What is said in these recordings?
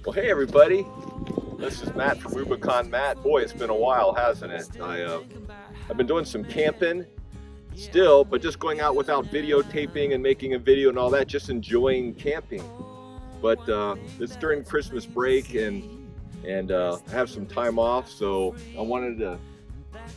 Well, hey everybody, this is Matt from Rubicon Matt. Boy, it's been a while, hasn't it? I've been doing some camping still, but just going out without videotaping and making a video and all that, just enjoying camping. But it's during Christmas break and I have some time off, so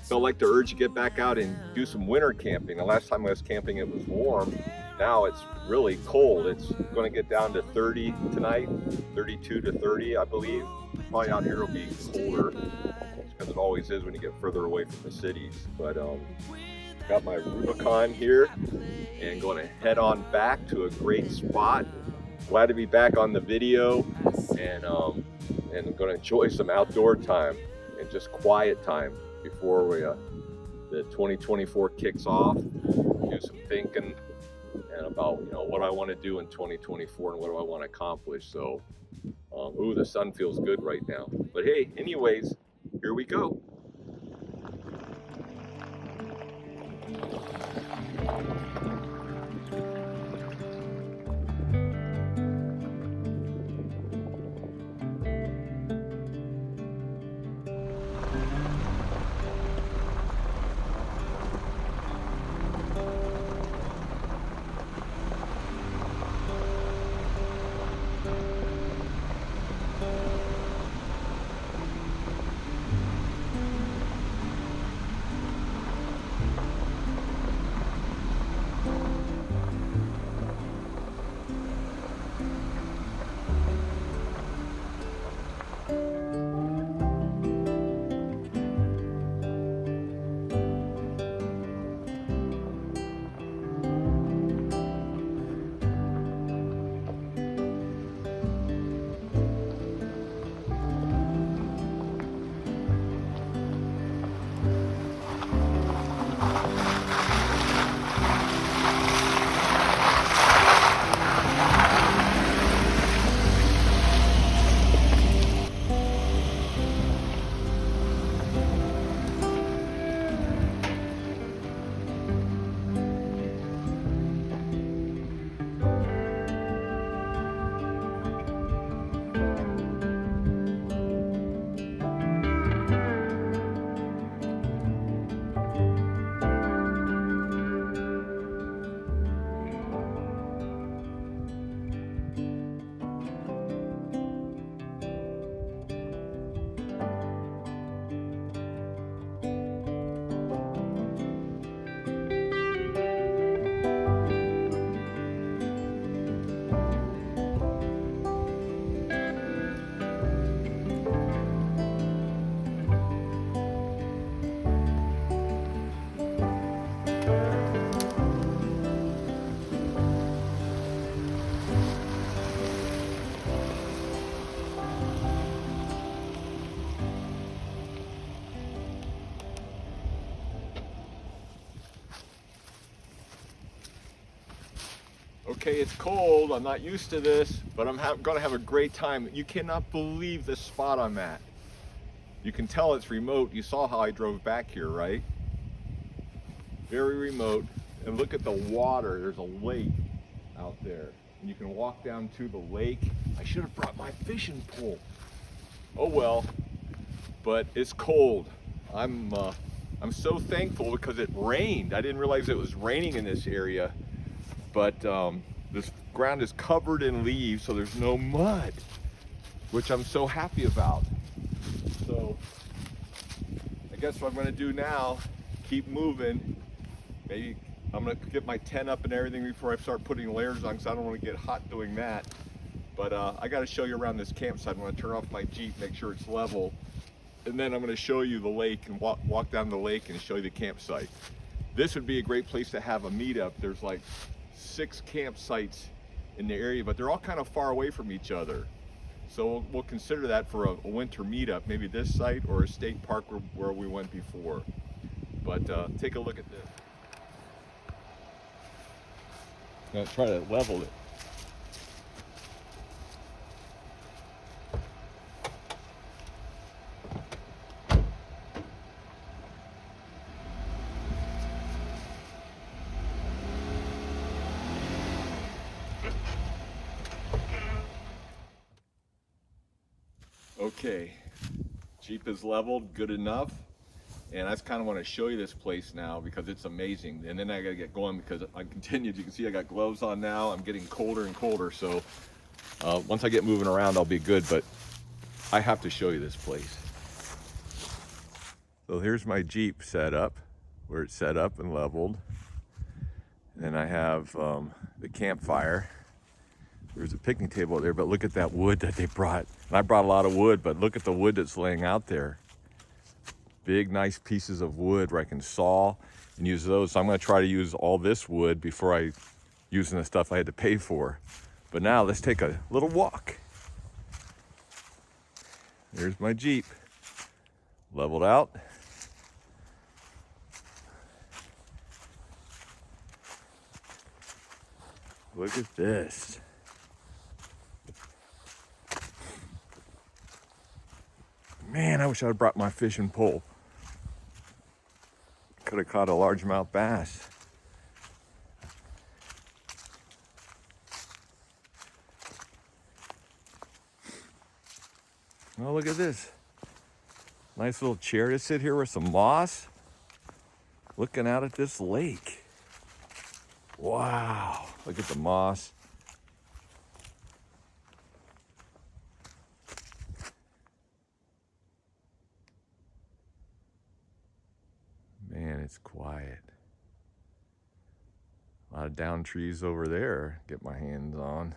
felt like to urge you to get back out and do some winter camping. The last time I was camping, it was warm. Now it's really cold. It's going to get down to 30 tonight, 32 to 30, I believe. Probably out here it'll be colder, because it always is when you get further away from the cities. But got my Rubicon here and going to head on back to a great spot. Glad to be back on the video, and I'm going to enjoy some outdoor time and just quiet time before the 2024 kicks off. Do some thinking and about what I want to do in 2024 and what do I want to accomplish. So ooh, the sun feels good right now. But hey, anyways, here we go. Okay, it's cold. I'm not used to this, but I'm going to have a great time. You cannot believe the spot I'm at. You can tell it's remote. You saw how I drove back here, right? Very remote. And look at the water. There's a lake out there. And you can walk down to the lake. I should have brought my fishing pole. Oh well, but it's cold. I'm so thankful because it rained. I didn't realize it was raining in this area. But this ground is covered in leaves, so there's no mud, which I'm so happy about. So I guess what I'm going to do now, keep moving. Maybe I'm going to get my tent up and everything before I start putting layers on, because I don't want to get hot doing that. But I got to show you around this campsite. I'm going to turn off my Jeep, make sure it's level, and then I'm going to show you the lake and walk down the lake and show you the campsite. This would be a great place to have a meetup. There's like 6 campsites in the area, but they're all kind of far away from each other. So we'll consider that for a winter meetup, maybe this site or a state park where we went before. But take a look at this. I'm gonna try to level it. Okay, Jeep is leveled good enough, and I just kind of want to show you this place now because it's amazing. And then I gotta get going because I continued. You can see I got gloves on now. I'm getting colder and colder, so once I get moving around I'll be good, but I have to show you this place. So here's my Jeep set up, where it's set up and leveled. And I have the campfire. There's a picnic table there, but look at that wood that they brought. And I brought a lot of wood, but look at the wood that's laying out there. Big, nice pieces of wood where I can saw and use those. So I'm gonna try to use all this wood before I use the stuff I had to pay for. But now let's take a little walk. There's my Jeep, leveled out. Look at this. Man, I wish I had brought my fishing pole. Could have caught a largemouth bass. Oh, look at this. Nice little chair to sit here with some moss, looking out at this lake. Wow, look at the moss. Man, it's quiet. A lot of down trees over there, get my hands on.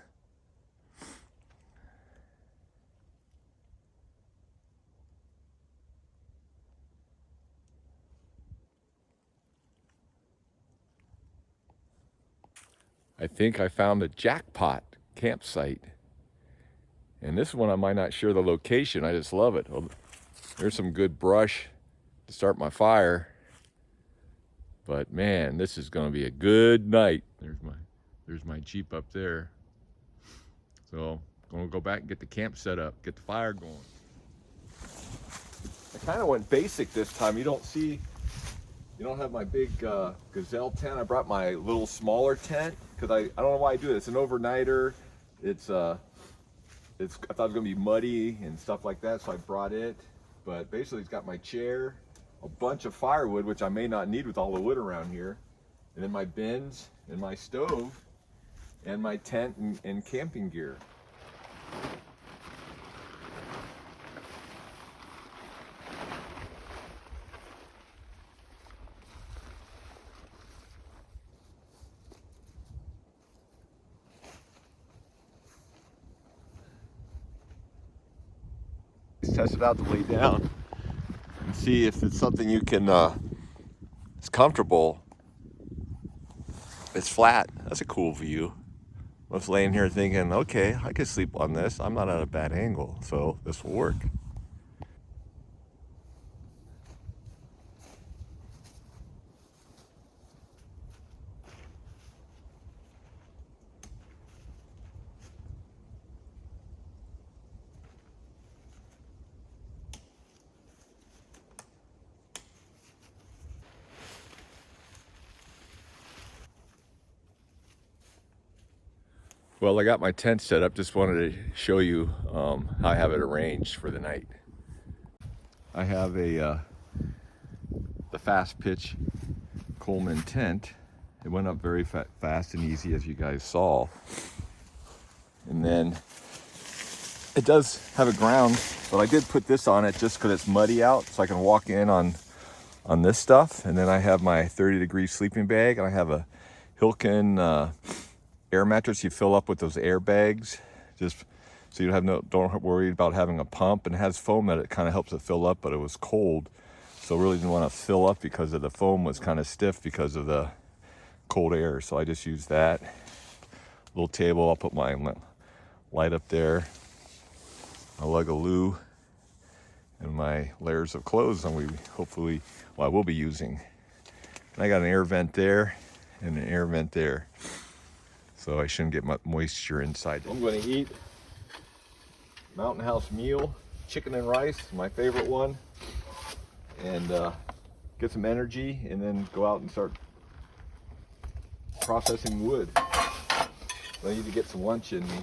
I think I found a jackpot campsite. And this one I might not share the location, I just love it. Oh, there's some good brush to start my fire. But man, this is gonna be a good night. There's my Jeep up there. So I'm gonna go back and get the camp set up, get the fire going. I kind of went basic this time. You don't have my big gazelle tent. I brought my little smaller tent because I don't know why I do it. It's an overnighter. I thought it was gonna be muddy and stuff like that, so I brought it. But basically, it's got my chair, a bunch of firewood, which I may not need with all the wood around here, and then my bins and my stove and my tent and camping gear. Test it out to lay down and see if it's something you can, it's comfortable. It's flat. That's a cool view. I was laying here thinking, okay, I could sleep on this. I'm not at a bad angle, so this will work. Well, I got my tent set up. Just wanted to show you how I have it arranged for the night. I have the fast pitch Coleman tent. It went up very fast and easy, as you guys saw. And then it does have a ground, but I did put this on it just because it's muddy out, so I can walk in on this stuff. And then I have my 30-degree sleeping bag, and I have a Hilken air mattress you fill up with those air bags, just so you don't worry about having a pump. And it has foam that it kind of helps it fill up, but it was cold, so really didn't want to fill up because of the foam was kind of stiff because of the cold air. So I just used that little table. I'll put my light up there, a lug of loo, and my layers of clothes I will be using. And I got an air vent there and an air vent there, so I shouldn't get much moisture inside. I'm going to eat Mountain House meal, chicken and rice, my favorite one, and get some energy, and then go out and start processing wood. I need to get some lunch in me.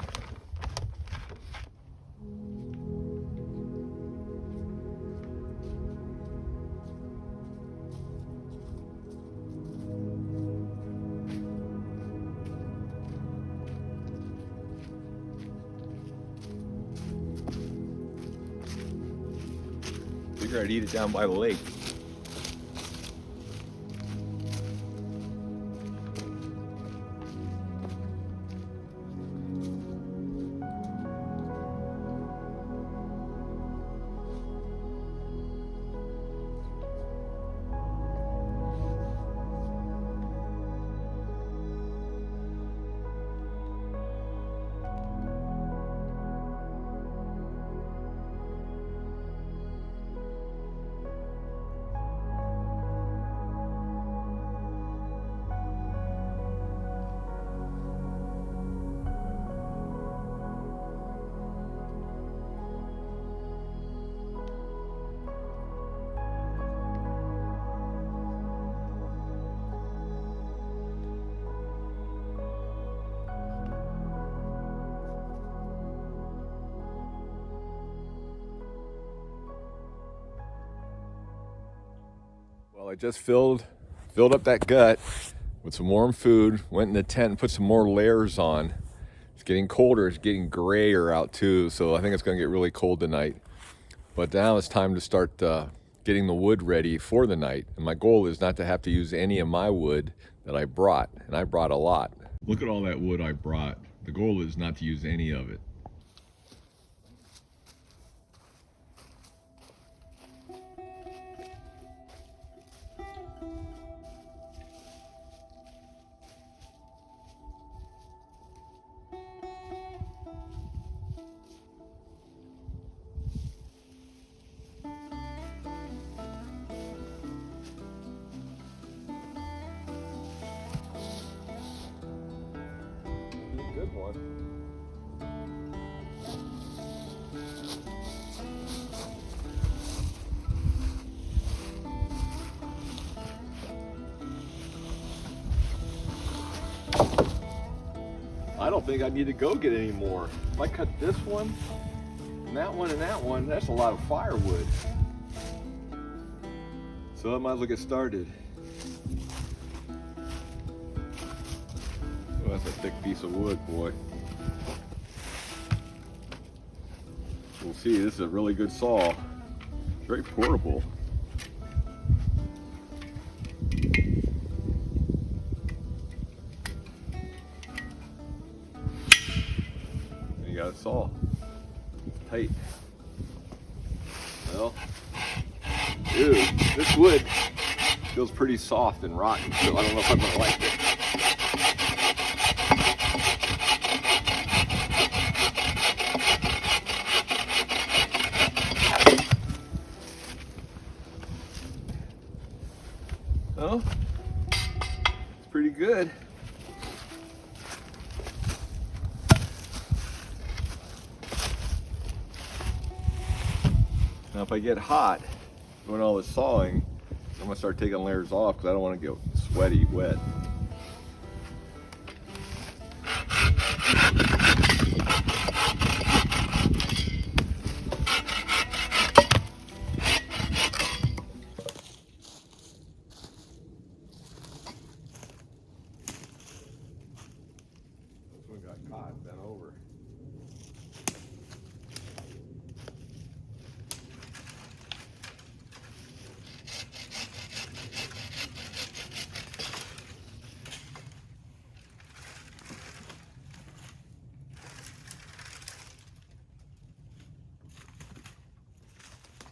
Figure I'd eat it down by the lake. Well, I just filled up that gut with some warm food, went in the tent and put some more layers on. It's getting colder, it's getting grayer out too, so I think it's gonna get really cold tonight. But now it's time to start getting the wood ready for the night. And my goal is not to have to use any of my wood that I brought, and I brought a lot. Look at all that wood I brought. The goal is not to use any of it. Good one. I don't think I need to go get any more. If I cut this one, and that one, that's a lot of firewood. So I might as well get started. Oh, that's a thick piece of wood, boy. We'll see, this is a really good saw. It's very portable. You got a saw. It's tight. Well, dude, this wood feels pretty soft and rotten, so I don't know if I'm gonna like it. Oh, it's pretty good. Now if I get hot doing all this sawing, I'm gonna start taking layers off because I don't want to get sweaty, wet. Got caught, bent over.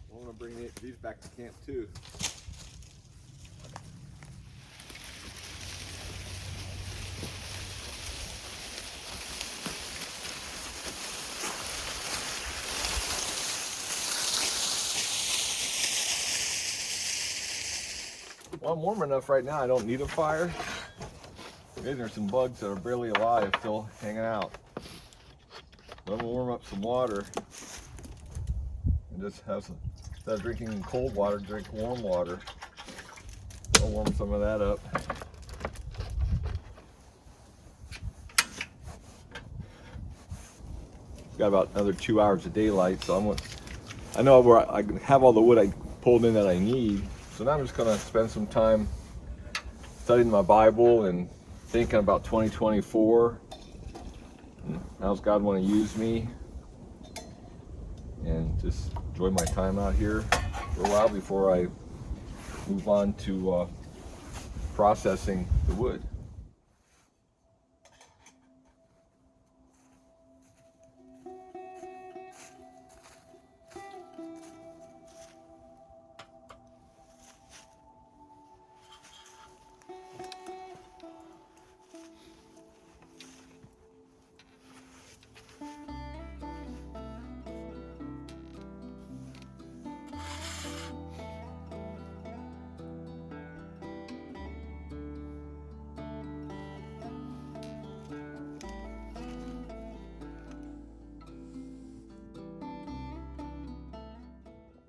I'm gonna bring these back to camp too. Well, I'm warm enough right now, I don't need a fire. Maybe there's some bugs that are barely alive still hanging out. But I'm gonna warm up some water and just have some, instead of drinking cold water, drink warm water. I'll warm some of that up. Got about another 2 hours of daylight, so I know where I have all the wood I pulled in that I need. So now I'm just gonna spend some time studying my Bible and thinking about 2024. And how's God want to use me? and just enjoy my time out here for a while before I move on to processing the wood.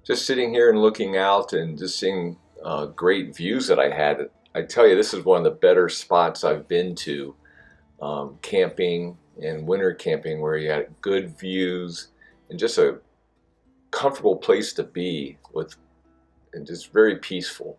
Just sitting here and looking out and just seeing great views that I had. I tell you, this is one of the better spots I've been to, camping and winter camping, where you had good views and just a comfortable place to be with, and just very peaceful.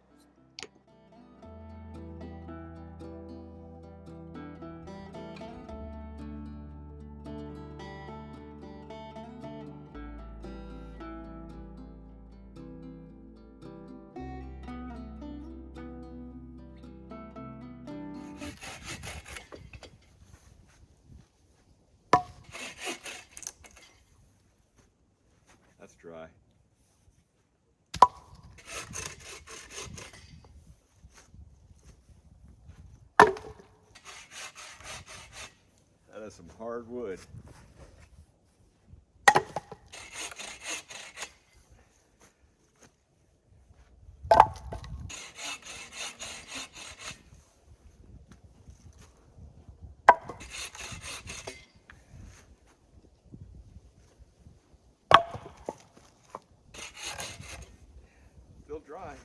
That's dry. That is some hard wood. Still dry.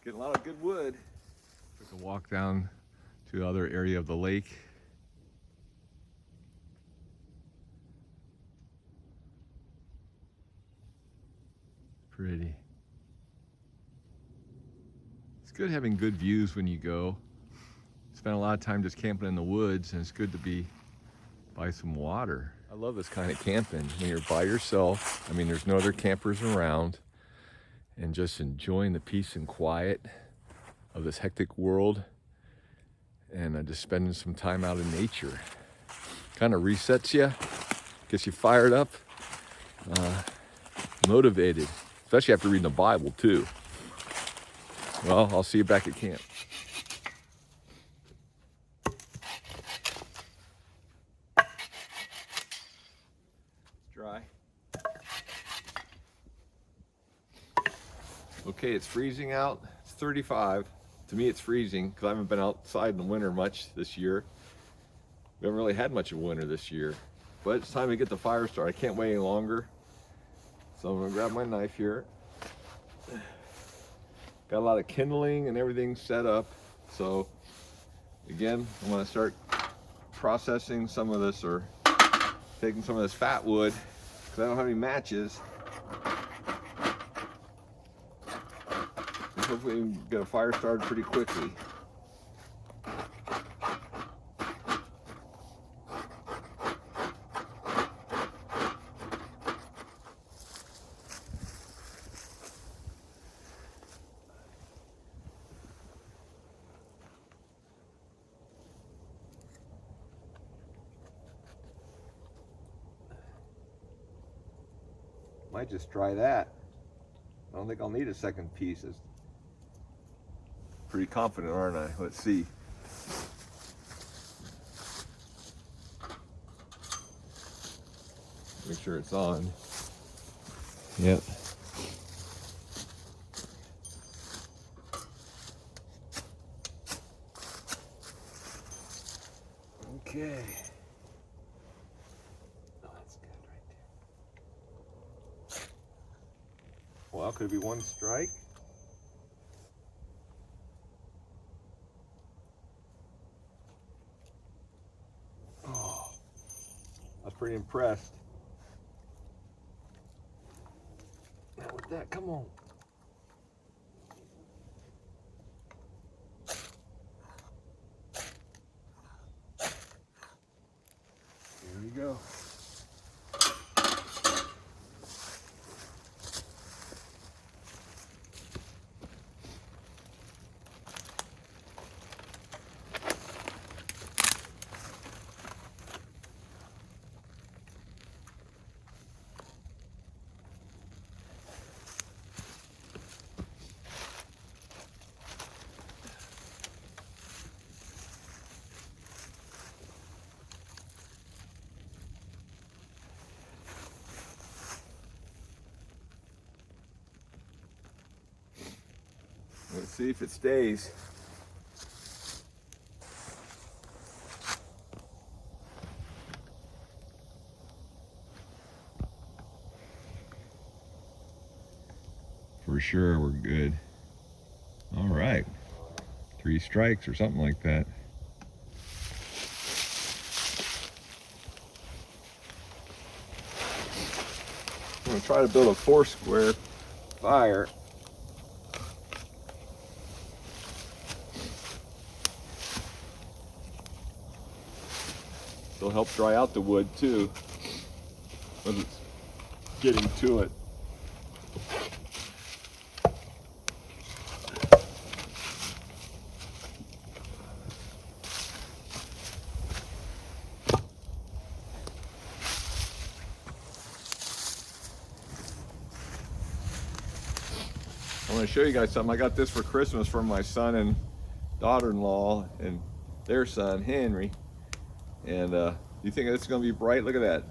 Getting a lot of good wood. Took a walk down to the other area of the lake. Pretty. It's good having good views when you go. Spend a lot of time just camping in the woods, and it's good to be by some water. I love this kind of camping when you're by yourself. I mean, there's no other campers around, and just enjoying the peace and quiet of this hectic world, and just spending some time out in nature. Kind of resets you, gets you fired up, motivated, especially after reading the Bible too. Well, I'll see you back at camp. Dry. Okay, it's freezing out. It's 35. To me, it's freezing because I haven't been outside in the winter much this year. We haven't really had much of winter this year. But it's time to get the fire started. I can't wait any longer. So I'm gonna grab my knife here. Got a lot of kindling and everything set up. So again, I'm gonna start processing some of this, or taking some of this fat wood, because I don't have any matches. And hopefully we can get a fire started pretty quickly. Might just try that. I don't think I'll need a second piece. It's pretty confident, aren't I? Let's see. Make sure it's on. Yep. Okay. Oh, that's good right Well, could it be one strike? Oh, I was pretty impressed. Now with that, come on. There we go. Let's see if it stays. For sure, we're good. All right, 3 strikes or something like that. I'm gonna try to build a 4-square fire. It'll help dry out the wood too, as it's getting to it. I want to show you guys something. I got this for Christmas from my son and daughter-in-law and their son, Henry. And you think it's going to be bright? Look at that.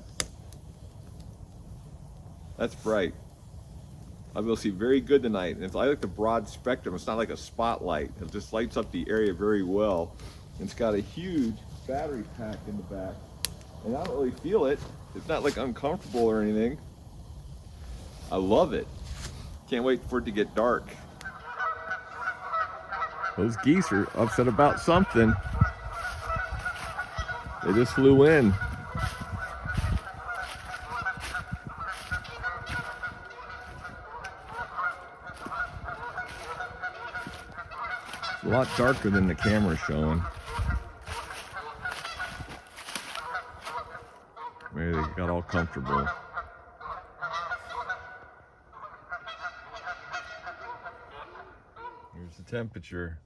That's bright. I'll be able to see very good tonight. And I like the broad spectrum. It's not like a spotlight. It just lights up the area very well. And it's got a huge battery pack in the back. And I don't really feel it. It's not like uncomfortable or anything. I love it. Can't wait for it to get dark. Those geese are upset about something. They just flew in. It's a lot darker than the camera's showing. Maybe they got all comfortable. Here's the temperature,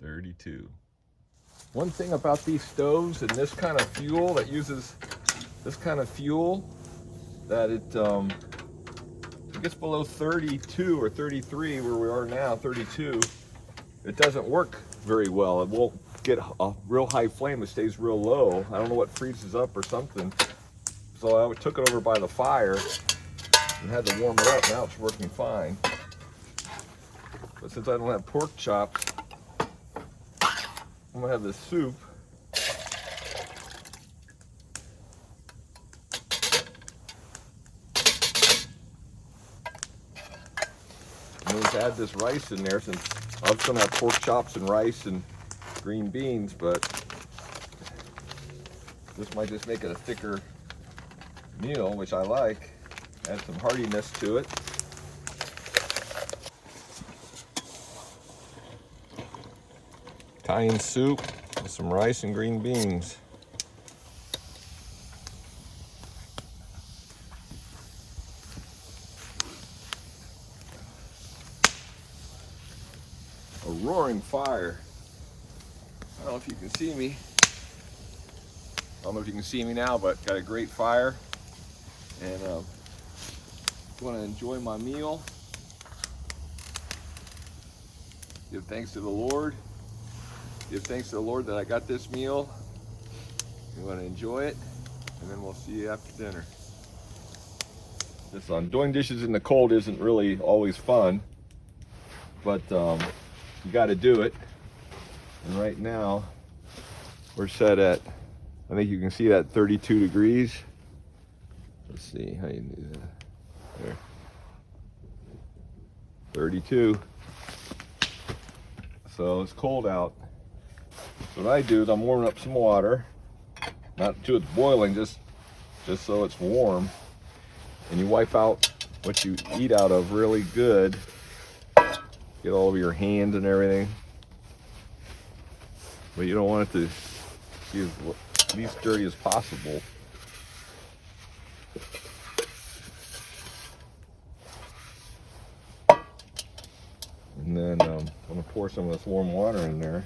32. One thing about these stoves and this kind of fuel that uses this kind of fuel, that it gets below 32 or 33, where we are now, 32, it doesn't work very well. It won't get a real high flame. It stays real low. I don't know what freezes up or something. So I took it over by the fire and had to warm it up. Now it's working fine. But since I don't have pork chops, I'm gonna have this soup. I'm going to add this rice in there, since I was gonna have pork chops and rice and green beans, but this might just make it a thicker meal, which I like. Add some heartiness to it. Italian soup with some rice and green beans. A roaring fire. I don't know if you can see me. I don't know if you can see me now, but got a great fire. And want to enjoy my meal. Give thanks to the Lord. Give thanks to the Lord that I got this meal. We want to enjoy it, and then we'll see you after dinner. This doing dishes in the cold isn't really always fun, but you got to do it. And right now, we're set at, I think you can see that 32 degrees. Let's see how you do that. There. 32. So it's cold out. So what I do is I'm warming up some water, not to it's boiling, just so it's warm. And you wipe out what you eat out of really good. Get all over your hands and everything. But you don't want it to be as least dirty as possible. And then I'm gonna pour some of this warm water in there.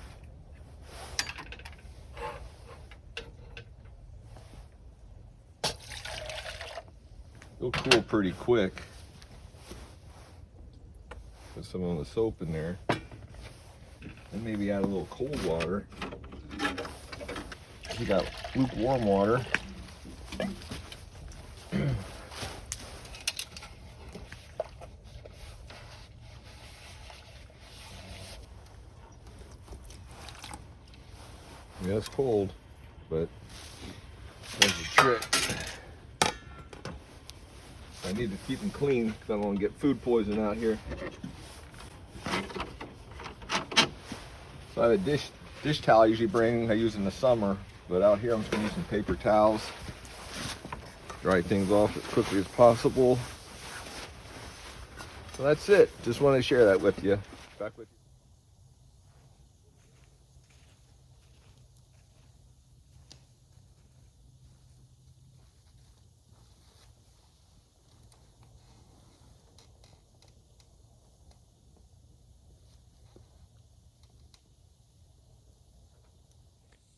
It'll cool pretty quick. Put some of the soap in there. And maybe add a little cold water. You got lukewarm water. Yeah, it's cold, but that's the trick. I need to keep them clean because I don't want to get food poison out here. So I have a dish towel I usually bring, I use in the summer, but out here I'm just going to use some paper towels. Dry things off as quickly as possible. So that's it. Just wanted to share that with you. Back with you.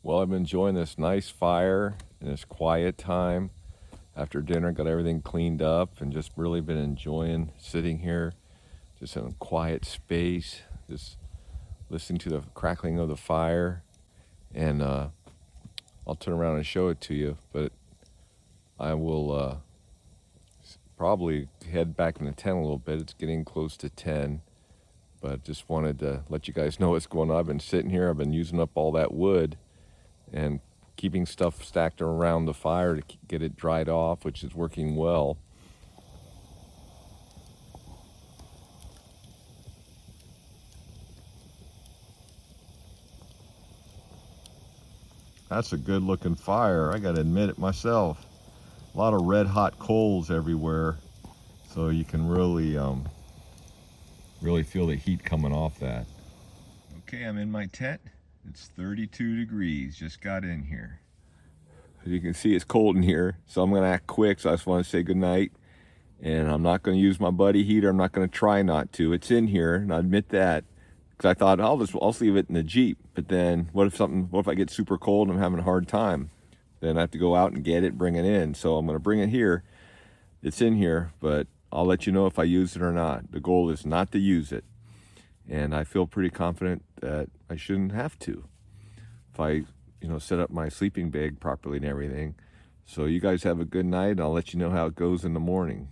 Well, I've been enjoying this nice fire and this quiet time after dinner. Got everything cleaned up and just really been enjoying sitting here just in a quiet space, just listening to the crackling of the fire. And I'll turn around and show it to you, but I will probably head back in the tent a little bit. It's getting close to 10, but just wanted to let you guys know what's going on. I've been sitting here, I've been using up all that wood and keeping stuff stacked around the fire to get it dried off, which is working well. That's a good looking fire, I gotta admit it myself. A lot of red hot coals everywhere, so you can really feel the heat coming off that. Okay, I'm in my tent. It's 32 degrees, just got in here. As you can see, it's cold in here, so I'm gonna act quick, so I just wanna say good night. And I'm not gonna use my buddy heater, I'm not gonna try not to. It's in here, and I admit that, because I thought, I'll leave it in the Jeep. But then, what if I get super cold and I'm having a hard time? Then I have to go out and get it, bring it in. So I'm gonna bring it here. It's in here, but I'll let you know if I use it or not. The goal is not to use it. And I feel pretty confident that I shouldn't have to if I, set up my sleeping bag properly and everything. So you guys have a good night, and I'll let you know how it goes in the morning.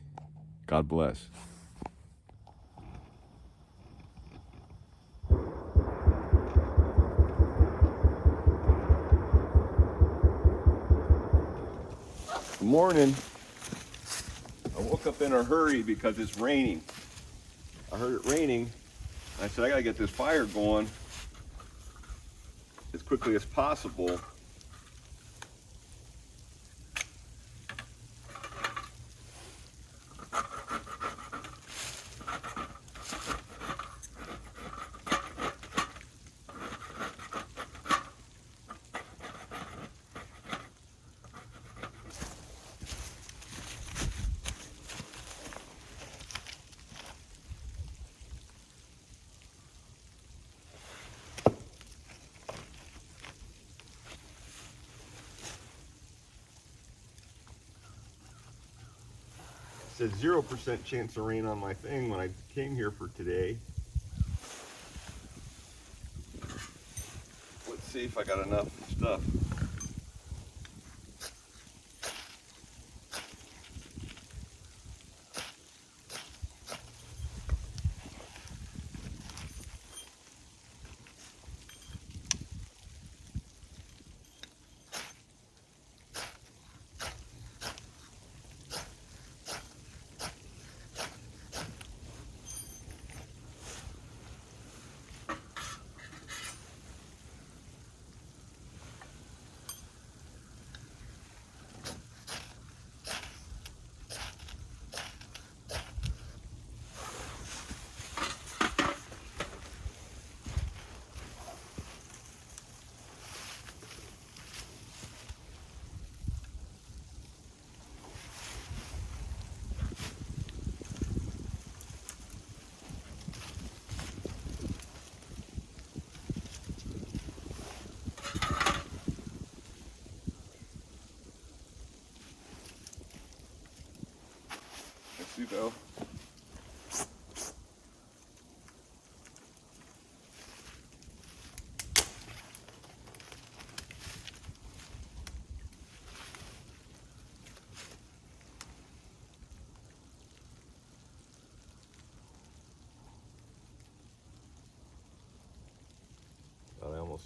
God bless. Good morning. I woke up in a hurry because it's raining. I heard it raining. I said, I gotta get this fire going as quickly as possible. It said 0% chance of rain on my thing when I came here for today. Let's see if I got enough stuff.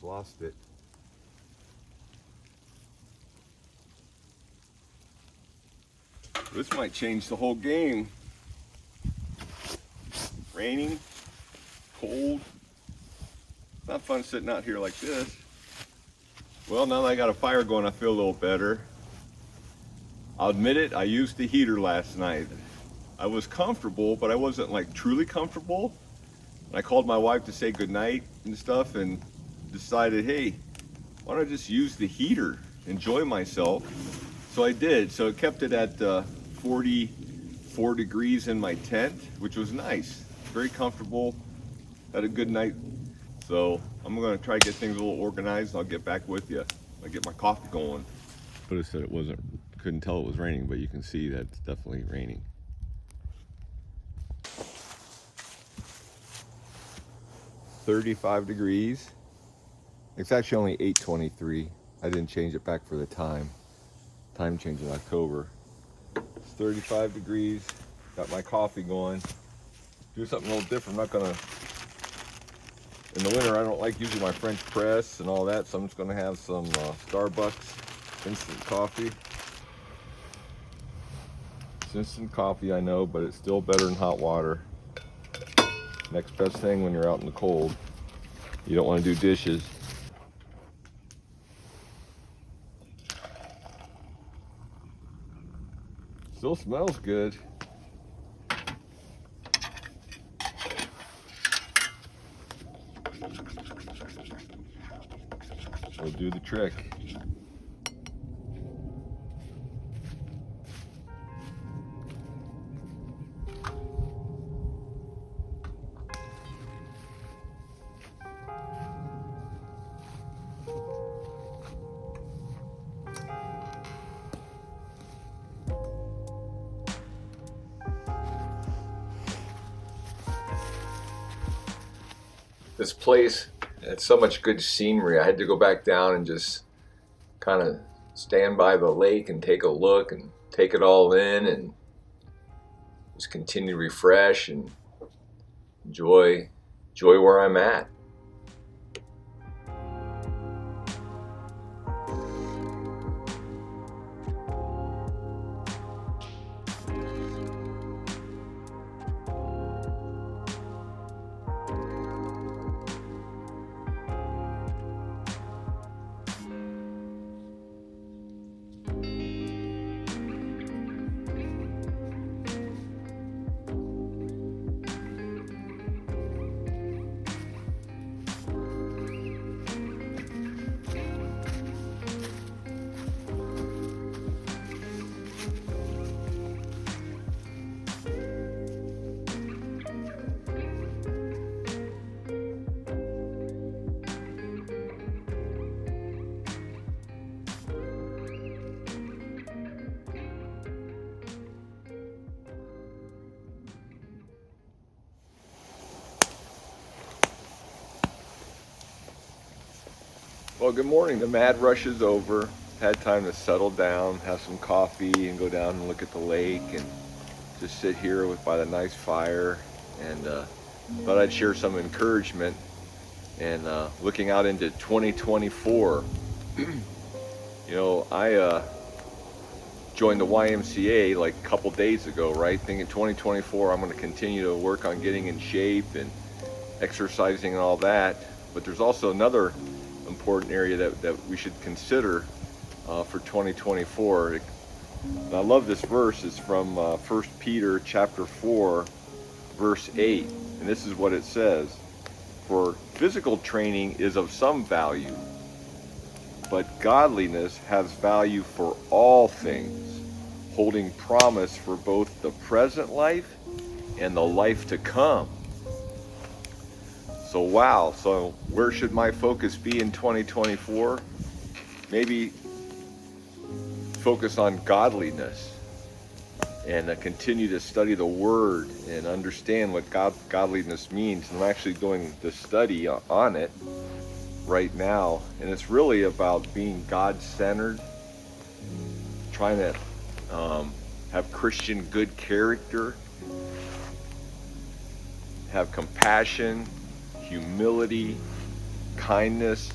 almost lost it. This might change the whole game. Raining, cold. Not fun sitting out here like this. Well, now that I got a fire going, I feel a little better. I'll admit it, I used the heater last night. I was comfortable, but I wasn't like truly comfortable. I called my wife to say goodnight and stuff and decided, hey, why don't I just use the heater, enjoy myself. So I did. So it kept it at 44 degrees in my tent, which was nice. Very comfortable, had a good night. So I'm gonna try to get things a little organized and I'll get back with you. I get my coffee going. But it said it wasn't, couldn't tell it was raining, but you can see that it's definitely raining. $35. It's actually only 8:23. I didn't change it back for the time. Time change in October. It's 35 degrees. Got my coffee going. Do something a little different. I'm not gonna, in the winter I don't like using my French press and all that, so I'm just gonna have some Starbucks instant coffee. It's instant coffee, I know, but it's still better than hot water. Next best thing when you're out in the cold. You don't want to do dishes. Still smells good. It'll do the trick. This place had so much good scenery. I had to go back down and just kind of stand by the lake and take a look and take it all in and just continue to refresh and enjoy where I'm at. Well, good morning. The mad rush is over. Had time to settle down, have some coffee, and go down and look at the lake, and just sit here by the nice fire. And thought I'd share some encouragement. And looking out into 2024, you know, I joined the YMCA like a couple days ago, right? Thinking 2024, I'm going to continue to work on getting in shape and exercising and all that. But there's also another important area that we should consider for 2024. And I love this verse. It's from 1 Peter chapter 4, verse 8. And this is what it says. For physical training is of some value, but godliness has value for all things, holding promise for both the present life and the life to come. So wow, so where should my focus be in 2024? Maybe focus on godliness and continue to study the Word and understand what godliness means. And I'm actually doing the study on it right now, and it's really about being God-centered, trying to have Christian good character, have compassion, humility, kindness,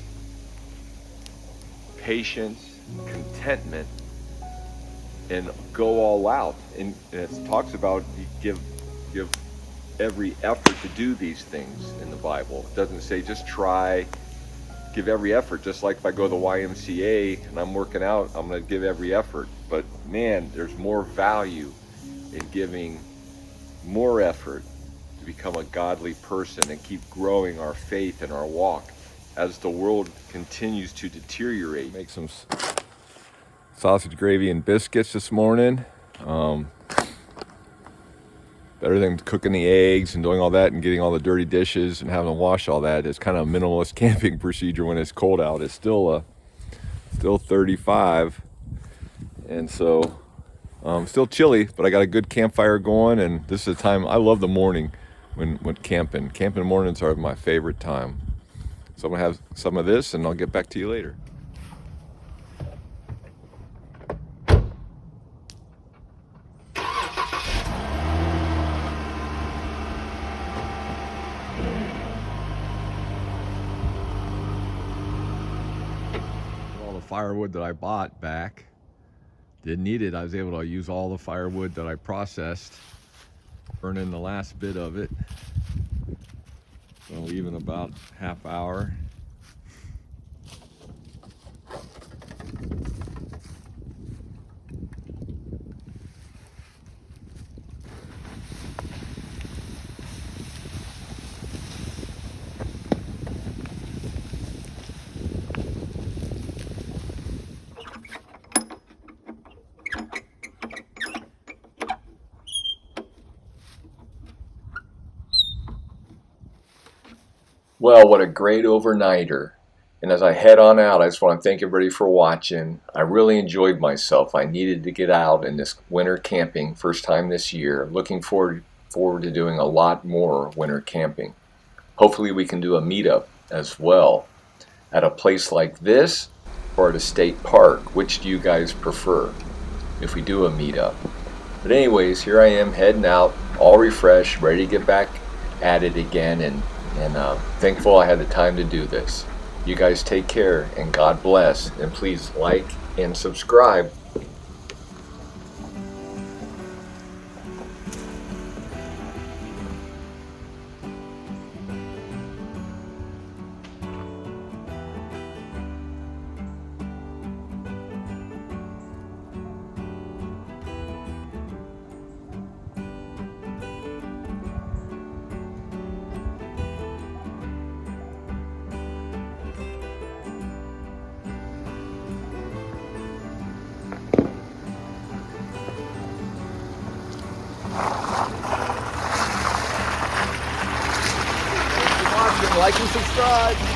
patience, contentment, and go all out. And it talks about you give every effort to do these things in the Bible. It doesn't say just try, give every effort. Just like if I go to the YMCA and I'm working out, I'm going to give every effort. But man, there's more value in giving more effort to become a godly person and keep growing our faith and our walk as the world continues to deteriorate. Make some sausage gravy and biscuits this morning. Better than cooking the eggs and doing all that and getting all the dirty dishes and having to wash all that. It's kind of a minimalist camping procedure when it's cold out. It's still 35, and so still chilly, but I got a good campfire going, and this is a time I love the morning when camping. Camping mornings are my favorite time. So I'm gonna have some of this, and I'll get back to you later. All the firewood that I bought back, didn't need it. I was able to use all the firewood that I processed, burn in the last bit of it. So even about half hour. Well, what a great overnighter. And as I head on out, I just want to thank everybody for watching. I really enjoyed myself. I needed to get out in this winter camping, first time this year. Looking forward to doing a lot more winter camping. Hopefully we can do a meetup as well at a place like this or at a state park. Which do you guys prefer if we do a meetup? But anyways, here I am heading out, all refreshed, ready to get back at it again, and thankful I had the time to do this. You guys take care, and God bless, and please like and subscribe. Like and subscribe.